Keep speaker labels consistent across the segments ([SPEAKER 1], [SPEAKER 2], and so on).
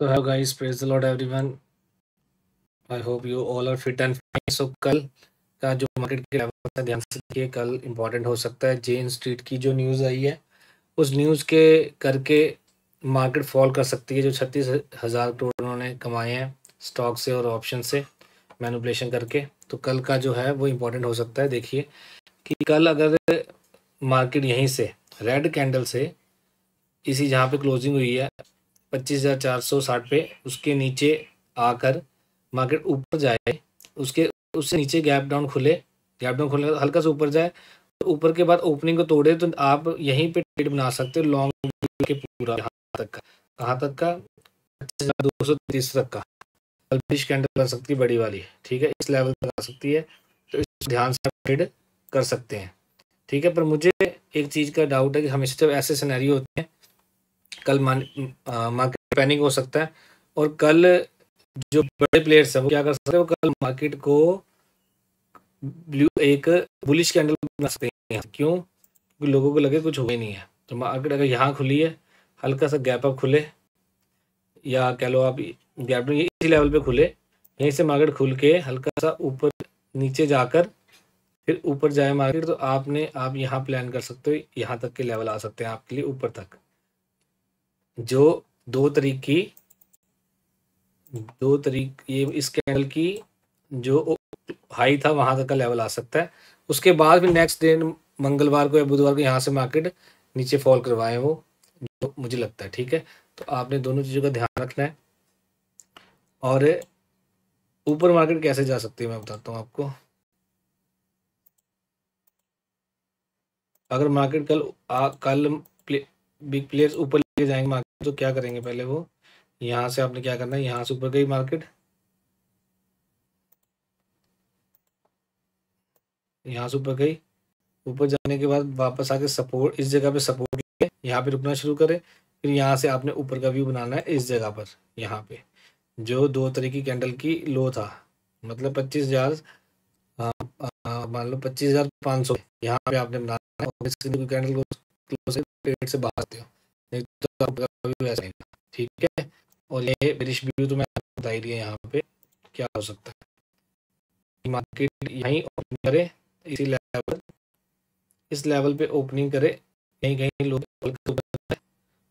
[SPEAKER 1] So hello guys, praise the Lord everyone. I hope you all are fit and fine. So कल का जो market के level था ध्यान से देखिए, कल इम्पोर्टेंट हो सकता है। जेन स्ट्रीट की जो न्यूज़ आई है उस न्यूज़ के करके मार्केट फॉल कर सकती है। जो 36,000 करोड़ उन्होंने कमाए हैं स्टॉक से और ऑप्शन से मैनिपुलेशन करके, तो कल का जो है वो इम्पोर्टेंट हो सकता है। देखिए कि कल अगर मार्केट यहीं से रेड कैंडल से इसी जहाँ पे क्लोजिंग हुई है 25,460 पे, उसके नीचे आकर मार्केट ऊपर जाए, उसके उससे नीचे गैप डाउन खुले हल्का सा ऊपर जाए, तो ऊपर के बाद ओपनिंग को तोड़े तो आप यहीं पे ट्रेड बना सकते हो लॉन्ग के पूरा यहाँ तक का। कहाँ तक का? 25,230 तक का बुलिश कैंडल बन सकती है बड़ी वाली, ठीक है, इस लेवल तक आ सकती है। तो इस ध्यान से आप ट्रेड कर सकते हैं, ठीक है। पर मुझे एक चीज़ का डाउट है कि हमेशा जब ऐसे सिनेरियो होते हैं कल मार्केट पैनिक हो सकता है, और कल जो बड़े प्लेयर्स हैं वो क्या कर सकते हैं, वो कल मार्केट को ब्लू एक बुलिश कैंडल बना सकते हैं। क्यों? क्योंकि लोगों को लगे कुछ हो ही नहीं है। तो मार्केट अगर यहाँ खुली है, हल्का सा गैप अप खुले, या कह लो आप गैप डाउन इसी लेवल पे खुले, यहीं से मार्केट खुल के हल्का सा ऊपर नीचे जाकर फिर ऊपर जाए मार्केट, तो आप यहाँ प्लान कर सकते हो, यहाँ तक के लेवल आ सकते हैं आपके लिए ऊपर तक। जो दो तरीक ये इस कैंडल की जो हाई था वहां तक का लेवल आ सकता है। उसके बाद फिर नेक्स्ट डे मंगलवार को या बुधवार को यहाँ से मार्केट नीचे फॉल करवाए वो, जो मुझे लगता है, ठीक है। तो आपने दोनों चीज़ों का ध्यान रखना है। और ऊपर मार्केट कैसे जा सकती है मैं बताता हूँ आपको। अगर मार्केट कल बिग प्लेयर्स ऊपर लेके जाएंगे मार्केट, तो क्या करेंगे पहले वो, यहाँ से आपने क्या करना है, यहाँ से ऊपर गई मार्केट, यहाँ से ऊपर गई, ऊपर जाने के बाद वापस आके सपोर्ट इस जगह पे सपोर्ट लेके यहाँ पे रुकना शुरू करे। फिर यहाँ से आपने ऊपर का व्यू बनाना है इस जगह पर, यहाँ पे जो 2 तरीके की कैंडल की लो था, मतलब 25,000, मान लो 25,500, यहाँ पे आपने बनाना है। और इस कैंडल को क्लोज से ट्रेड से बाहर आते हो, नहीं तो आपका व्यू ऐसा आएगा, ठीक है। और ये बेरिश व्यू तो मैं आपको बता ही दिया यहाँ पे क्या हो सकता है। मार्केट यहीं ओपन करे इस लेवल पे ओपनिंग करे, कहीं कहीं लोग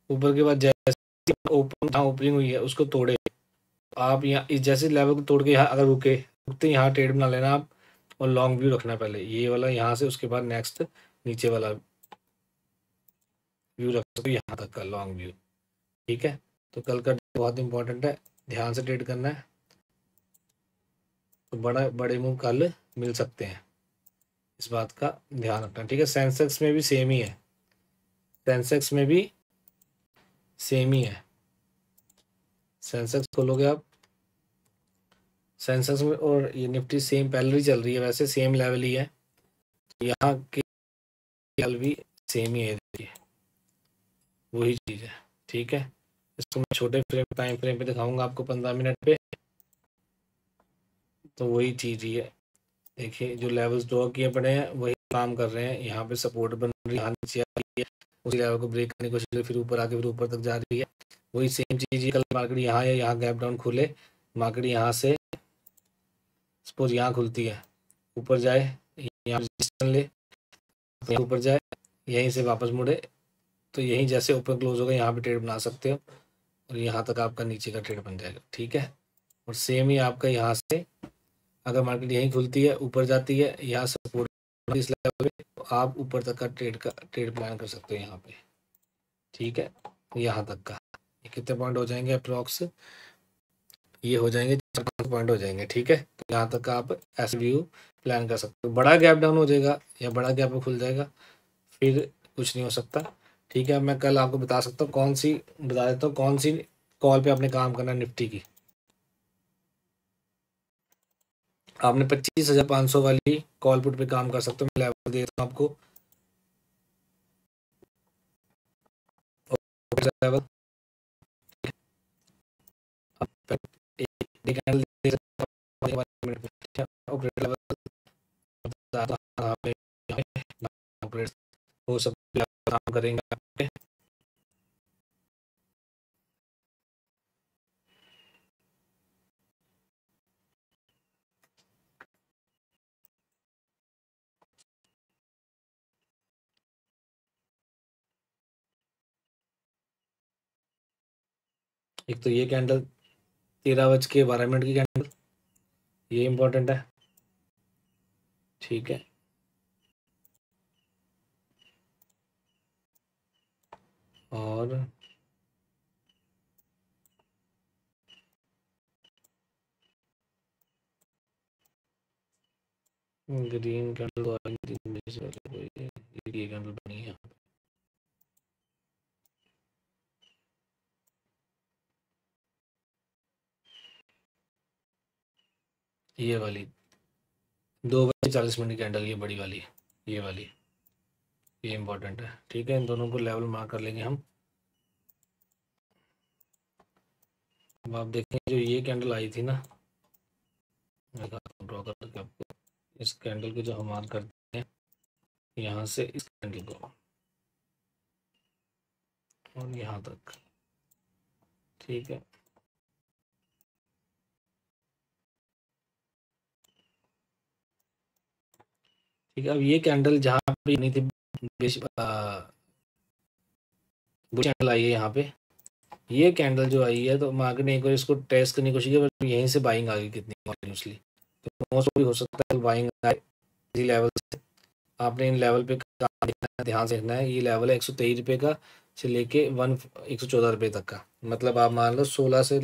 [SPEAKER 1] ऊपर के बाद जैसे ओपनिंग हुई है उसको तोड़े, आप यहाँ इस जैसे लेवल को तोड़ के यहाँ अगर रुकते यहाँ ट्रेड बना लेना आप, और लॉन्ग व्यू रखना पहले ये वाला यहाँ से, उसके बाद नेक्स्ट नीचे वाला व्यू रख सकते हो यहाँ तक का लॉन्ग व्यू, ठीक है। तो कल का बहुत इंपॉर्टेंट है, ध्यान से ट्रेड करना है। तो बड़े मूव कल मिल सकते हैं, इस बात का ध्यान रखना, ठीक है। सेंसेक्स में भी सेम ही है, सेंसेक्स में भी सेम ही है। सेंसेक्स खोलोगे आप, सेंसेक्स में और ये निफ्टी सेम पैरेलल ही चल रही है, वैसे सेम लेवल ही है। तो यहाँ के लेवल भी सेम ही है, देखिए वही चीज़ है, ठीक है। इसको मैं छोटे टाइम फ्रेम पे दिखाऊंगा आपको 15 मिनट पे, तो वही चीज़ ही है। देखिए जो लेवल्स ड्रॉ किए पड़े हैं वही काम कर रहे हैं, यहाँ पे सपोर्ट बन रही है, यहाँ नीचे आ रही है, उसी लेवल को ब्रेक करने की कोशिश फिर ऊपर आके फिर ऊपर तक जा रही है, वही सेम चीज़। कल मार्केट यहाँ है, यहाँ गैप डाउन खुले, मार्केट यहाँ से सपोज यहाँ खुलती है, ऊपर जाए, यहाँ रजिस्टेंस ले, ऊपर जाए, यहीं से वापस मुड़े, तो यहीं जैसे ऊपर क्लोज होगा यहाँ पे ट्रेड बना सकते हो, और यहाँ तक आपका नीचे का ट्रेड बन जाएगा, ठीक है। और सेम ही आपका यहाँ से अगर मार्केट यहीं खुलती है ऊपर जाती है, यहाँ सपोर्ट इस लेवल पे, तो आप ऊपर तक का ट्रेड प्लान कर सकते हो यहाँ पे, ठीक है। यहाँ तक का ये कितने पॉइंट हो जाएंगे अप्रॉक्स, ये हो जाएंगे 4-5 पॉइंट हो जाएंगे, ठीक है। तो यहाँ तक आप ऐसे व्यू प्लान कर सकते हो। बड़ा गैप डाउन हो जाएगा या बड़ा गैप खुल जाएगा फिर कुछ नहीं हो सकता, ठीक है। मैं कल आपको बता सकता हूँ बता देता हूँ कौन सी कॉल पे आपने काम करना है निफ्टी की। आपने 25,500 वाली कॉल पुट पे काम कर सकते हो, मैं लेवल दे देता हूँ आपको, लेवल एक कैंडल दे सकते हो, ऑपरेटर लेवल वो सब काम करेंगे आपके। एक तो ये कैंडल 13:12 की कैंडल, ये इंपॉर्टेंट है। ठीक है, और ग्रीन कैंडल तो ये कैंडल बनी है। ये वाली 2:40 की कैंडल, ये बड़ी वाली, ये वाली, ये इंपॉर्टेंट है। ठीक है, इन दोनों को लेवल मार्क कर लेंगे हम। अब आप देखें जो ये कैंडल आई थी ना, मैं ड्रॉ करके आपको, इस कैंडल को जो हम मार्क करते हैं यहाँ से इस कैंडल को और यहाँ तक। ठीक है, ठीक है। अब ये कैंडल जहाँ पे नहीं थी, बुल कैंडल आई है यहाँ पे, ये कैंडल जो आई है, तो मार्केट ने एक बार इसको टेस्ट करने की कोशिश की, पर यहीं से बाइंग आ गई कितनी कंटिन्यूसली। तो मोस्ट भी हो सकता है बाइंग आए इसी लेवल से। आपने इन लेवल पे ध्यान से देखना है। ये लेवल है 123 रुपये का से लेके 114 रुपये तक का, मतलब आप मान लो 16 से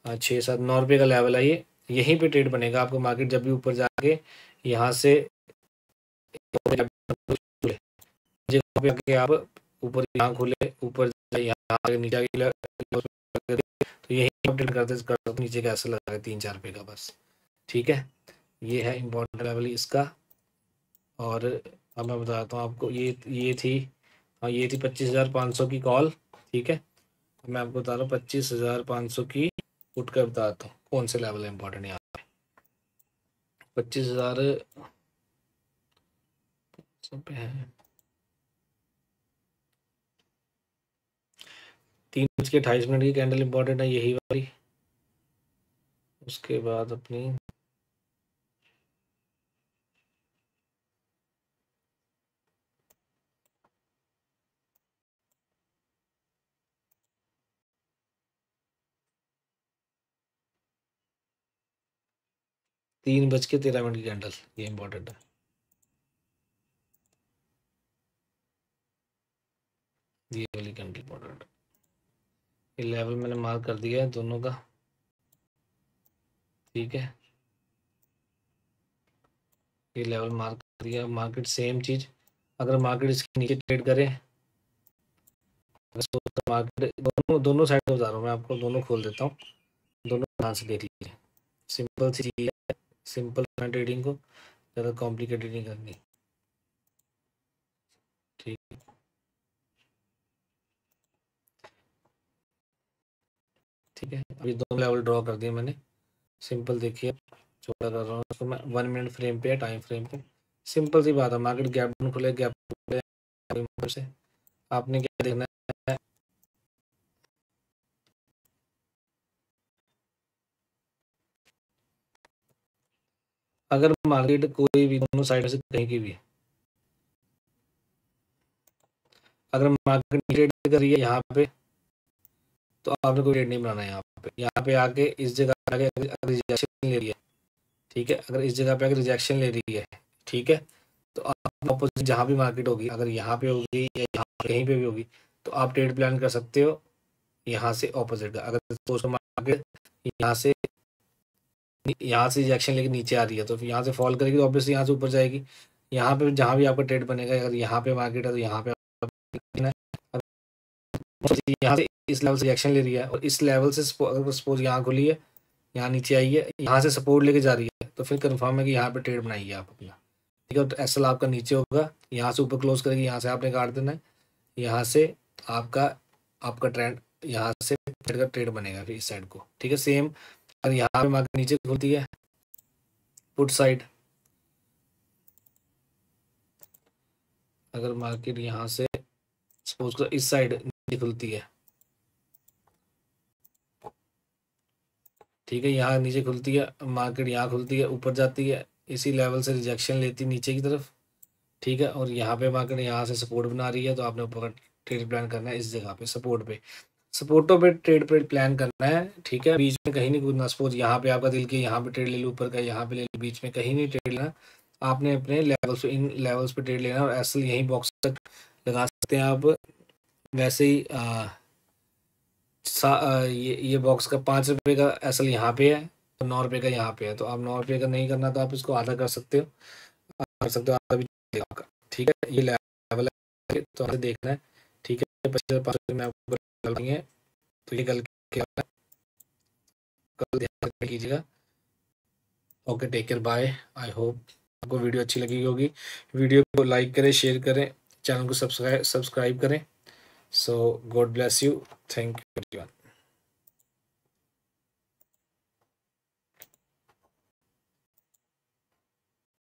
[SPEAKER 1] 6-7-9 रुपये का लेवल है ये। यहीं पे ट्रेड बनेगा आपको। मार्केट जब भी ऊपर जाके यहाँ से जगह पे आके आप ऊपर यहाँ खुले, ऊपर यहाँ नीचे तो यही अपडेट करते नीचे कैसे लगा 3-4 रुपये का बस। ठीक है, ये है इम्पोर्टेंट लेवल इसका। और अब मैं बताता हूँ आपको, ये थी, हाँ ये थी 25,500 की कॉल। ठीक है, मैं आपको बता रहा हूँ 25,500 की पुट कर बताता हूँ कौन से लेवल है इम्पोर्टेंट यहाँ पे। 25,000 पे है, 3:28 की कैंडल इंपॉर्टेंट है, यही वाली। उसके बाद अपनी 3:13 की कैंडल, ये इंपॉर्टेंट है। ये वाली कैंडल इंपॉर्टेंट है। ये लेवल मैंने मार्क कर दिया है दोनों का। ठीक है, ये लेवल मार्क कर दिया। मार्केट सेम चीज, अगर मार्केट इसके नीचे ट्रेड करे, मार्केट दोनों दोनों साइड बता रहा हूँ मैं आपको, दोनों खोल देता हूँ, दोनों ध्यान से देख लीजिए। सिंपल सी चीज है, सिंपल ट्रेडिंग को ज़्यादा कॉम्प्लिकेटेड नहीं करनी। ठीक, ठीक है। अभी दोनों लेवल ड्रॉ कर दिए मैंने। सिंपल देखिए, छोटा कर रहा हूँ उसको मैं, 1 मिनट फ्रेम पे है, टाइम फ्रेम पे। सिंपल सी बात है, मार्केट गैप डाउन खुले, गैप से आपने क्या देखना है, अगर मार्केट कोई भी दोनों साइड से कहीं की भी, अगर मार्केट ट्रेड कर रही है यहाँ पे, तो आपने कोई ट्रेड नहीं बनाना है यहाँ पे आके इस जगह आके रिजेक्शन ले रही है। ठीक है, अगर इस जगह पे आके रिजेक्शन ले रही है, ठीक है, तो आप अपोजिट जहाँ भी मार्केट होगी, अगर यहाँ पे होगी या यहाँ कहीं पे भी होगी, तो आप ट्रेड प्लान कर सकते हो यहाँ से ऑपोजिट का। अगर दोस्तों मार्केट यहाँ से रिजेक्शन लेके नीचे आ रही है, तो फिर यहाँ से फॉल करेगी, तो ऑब्वियसली यहाँ से ऊपर जाएगी। यहाँ पे जहाँ भी आपका ट्रेड बनेगा, अगर यहाँ पे मार्केट है तो यहाँ पे यहाँ से इस लेवल से रिएक्शन ले रही है, और इस लेवल से अगर सपोज यहाँ खुली है, यहाँ नीचे आई है, यहाँ से सपोर्ट लेके जा रही है, तो फिर कंफर्म है कि यहाँ पे ट्रेड बनाइए आप अपना। ठीक है, तो एसएल आपका नीचे होगा, यहाँ से ऊपर क्लोज करेगी, यहाँ से आपने काट देना है, यहाँ से आपका आपका ट्रेंड, यहाँ से ट्रेड बनेगा फिर इस साइड को। ठीक है, सेम अगर यहाँ पे मार्केट नीचे खुलती है पुट साइड, अगर मार्केट यहाँ से सपोज कर इस साइड नीचे खुलती है, ठीक है, यहाँ नीचे खुलती है, मार्केट यहाँ खुलती है, ऊपर जाती है, इसी लेवल से रिजेक्शन लेती है नीचे की तरफ। ठीक है, और यहाँ पे मार्केट यहाँ से सपोर्ट बना रही है, तो आपने ऊपर का ट्रेड प्लान करना है इस जगह पे सपोर्ट पे। सपोर्टों पे ट्रेड प्लान करना है, ठीक है। बीच में कहीं नहीं कूदना। सपोज यहाँ पे आपका दिल की यहाँ पे ट्रेड ले लो, ऊपर का यहाँ पे ले लो, बीच में कहीं नहीं ट्रेड लेना। आपने अपने लेवल्स पे, इन लेवल्स पे ट्रेड लेना और एसएल यहीं बॉक्स तक लगा सकते हैं आप। वैसे ही ये बॉक्स का 5 रुपये का एसएल यहाँ पे है, तो 9 रुपये का यहाँ पे है। तो आप 9 रुपये का नहीं करना तो आप इसको आधा कर सकते हो, आधा भी चलेगा आपका, ठीक है। ये लेवल है तो आपसे देखना है, ठीक है। 25,500 में आपको डालेंगे, तो ये कल ध्यान कीजिएगा। Okay, take care, bye. I hope आपको वीडियो अच्छी लगी होगी। वीडियो को लाइक करें, शेयर करें, चैनल को सब्सक्राइब करें। So God bless you, thank you everyone.